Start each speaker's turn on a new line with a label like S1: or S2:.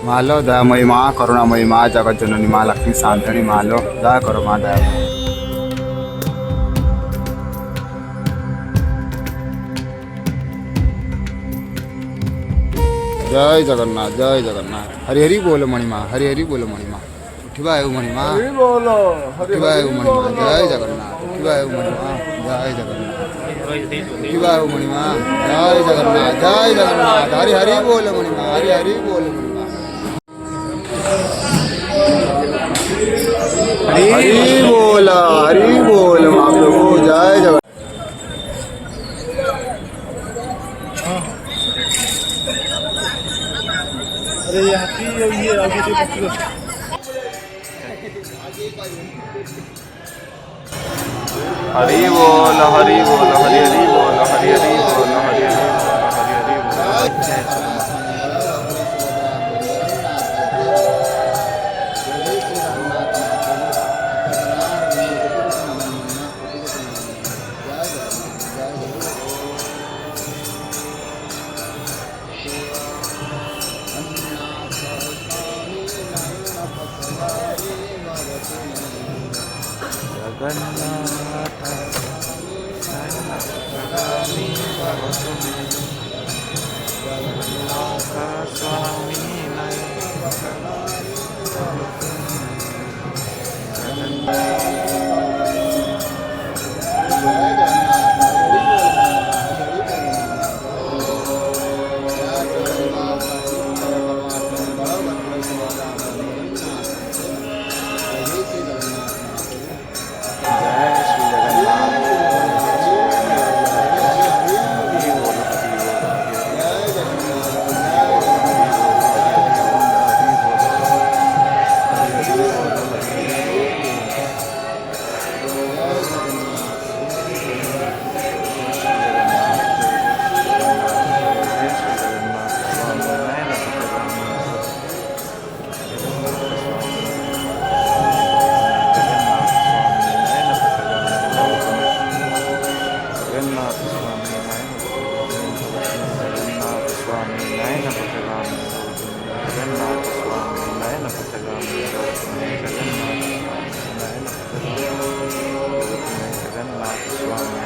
S1: मालो दयामयी माँ करुणामयी माँ जगत जननी माँ लक्ष्मी शांतनी मालो दया करो माँ दया करो। जय जगन्नाथ जय जगन्नाथ हरि हरि बोलो मणिमा हरि हरि बोलो मणिमा उठिबा आयु मणिमा
S2: हरि बोलो
S1: उठिबा आयु मणिमा जय जगन्नाथ उठिबा आयु मणिमा जय जगन्नाथ उठिबा आयु मणिमा जय जगन्नाथ हरि हरि बोलो मणिमा हरि हरि बोलो मणिमा हरि बोल महाप्रभु जय जगन्नाथ।
S2: अरे ये हाथी ये आगे से पकड़ो।
S3: हरि बोल हरि बोल हरि हरि बोल हरि हरि बोल हरि हरि बोल हरि हरि बोल। जय जगन्नाथ शरणगामी भवतु मे जगन्नाथ स्वामी नय जगन्नाथ स्वामी